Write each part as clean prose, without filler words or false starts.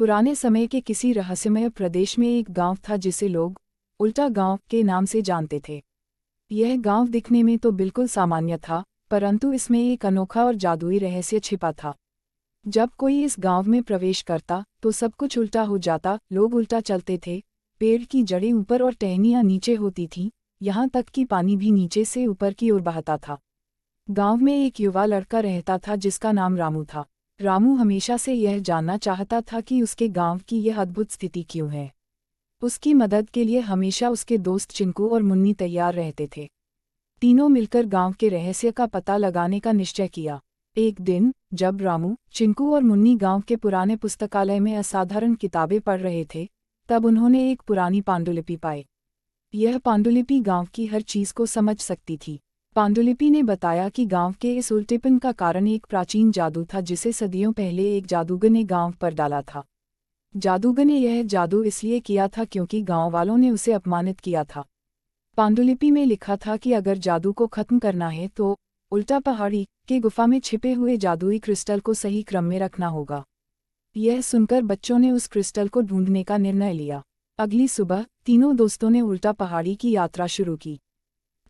पुराने समय के किसी रहस्यमय प्रदेश में एक गांव था जिसे लोग उल्टा गांव के नाम से जानते थे। यह गांव दिखने में तो बिल्कुल सामान्य था, परंतु इसमें एक अनोखा और जादुई रहस्य छिपा था। जब कोई इस गांव में प्रवेश करता तो सब कुछ उल्टा हो जाता। लोग उल्टा चलते थे, पेड़ की जड़ें ऊपर और टहनियाँ नीचे होती थीं, यहाँ तक कि पानी भी नीचे से ऊपर की ओर बहता था। गांव में एक युवा लड़का रहता था जिसका नाम रामू था। रामू हमेशा से यह जानना चाहता था कि उसके गांव की यह अद्भुत स्थिति क्यों है। उसकी मदद के लिए हमेशा उसके दोस्त चिंकू और मुन्नी तैयार रहते थे। तीनों मिलकर गांव के रहस्य का पता लगाने का निश्चय किया। एक दिन जब रामू, चिंकू और मुन्नी गांव के पुराने पुस्तकालय में असाधारण किताबें पढ़ रहे थे, तब उन्होंने एक पुरानी पांडुलिपि पाई। यह पांडुलिपि गांव की हर चीज को समझ सकती थी। पांडुलिपि ने बताया कि गांव के इस उल्टेपन का कारण एक प्राचीन जादू था जिसे सदियों पहले एक जादूगर ने गांव पर डाला था। जादूगर ने यह जादू इसलिए किया था क्योंकि गांव वालों ने उसे अपमानित किया था। पांडुलिपि में लिखा था कि अगर जादू को खत्म करना है तो उल्टा पहाड़ी के गुफा में छिपे हुए जादुई क्रिस्टल को सही क्रम में रखना होगा। यह सुनकर बच्चों ने उस क्रिस्टल को ढूंढने का निर्णय लिया। अगली सुबह तीनों दोस्तों ने उल्टा पहाड़ी की यात्रा शुरू की।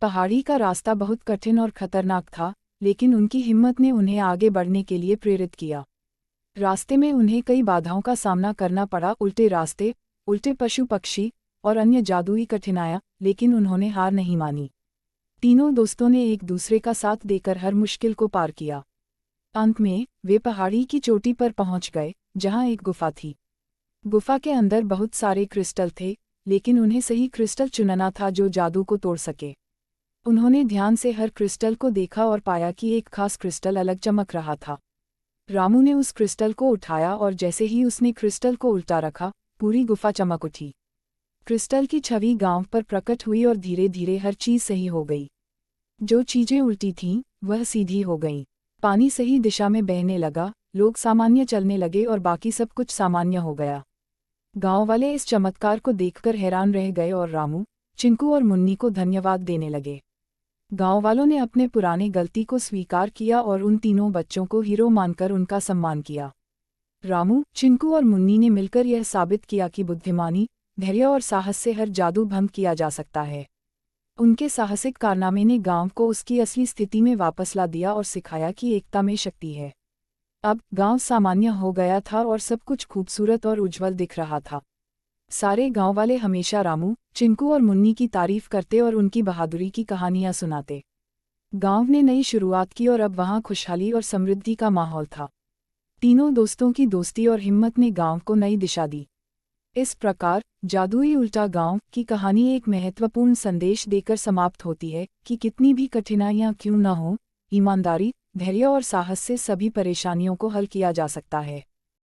पहाड़ी का रास्ता बहुत कठिन और खतरनाक था, लेकिन उनकी हिम्मत ने उन्हें आगे बढ़ने के लिए प्रेरित किया। रास्ते में उन्हें कई बाधाओं का सामना करना पड़ा, उल्टे रास्ते, उल्टे पशु पक्षी और अन्य जादुई कठिनाइयां, लेकिन उन्होंने हार नहीं मानी। तीनों दोस्तों ने एक दूसरे का साथ देकर हर मुश्किल को पार किया। अंत में वे पहाड़ी की चोटी पर पहुंच गए, जहां एक गुफा थी। गुफा के अंदर बहुत सारे क्रिस्टल थे, लेकिन उन्हें सही क्रिस्टल चुनना था जो जादू को तोड़ सके। उन्होंने ध्यान से हर क्रिस्टल को देखा और पाया कि एक खास क्रिस्टल अलग चमक रहा था। रामू ने उस क्रिस्टल को उठाया और जैसे ही उसने क्रिस्टल को उल्टा रखा, पूरी गुफा चमक उठी। क्रिस्टल की छवि गांव पर प्रकट हुई और धीरे धीरे हर चीज सही हो गई। जो चीजें उल्टी थीं, वह सीधी हो गईं। पानी सही दिशा में बहने लगा, लोग सामान्य चलने लगे और बाकी सब कुछ सामान्य हो गया। गांव वाले इस चमत्कार को देखकर हैरान रह गए और रामू, चिंकू और मुन्नी को धन्यवाद देने लगे। गांव वालों ने अपने पुराने गलती को स्वीकार किया और उन तीनों बच्चों को हीरो मानकर उनका सम्मान किया। रामू, चिंकू और मुन्नी ने मिलकर यह साबित किया कि बुद्धिमानी, धैर्य और साहस से हर जादू भंग किया जा सकता है। उनके साहसिक कारनामे ने गांव को उसकी असली स्थिति में वापस ला दिया और सिखाया कि एकता में शक्ति है। अब गांव सामान्य हो गया था और सब कुछ खूबसूरत और उज्जवल दिख रहा था। सारे गांव वाले हमेशा रामू, चिंकू और मुन्नी की तारीफ करते और उनकी बहादुरी की कहानियां सुनाते। गांव ने नई शुरुआत की और अब वहां खुशहाली और समृद्धि का माहौल था। तीनों दोस्तों की दोस्ती और हिम्मत ने गांव को नई दिशा दी। इस प्रकार जादुई उल्टा गांव की कहानी एक महत्वपूर्ण संदेश देकर समाप्त होती है कि कितनी भी कठिनाइयां क्यों न हो, ईमानदारी, धैर्य और साहस से सभी परेशानियों को हल किया जा सकता है।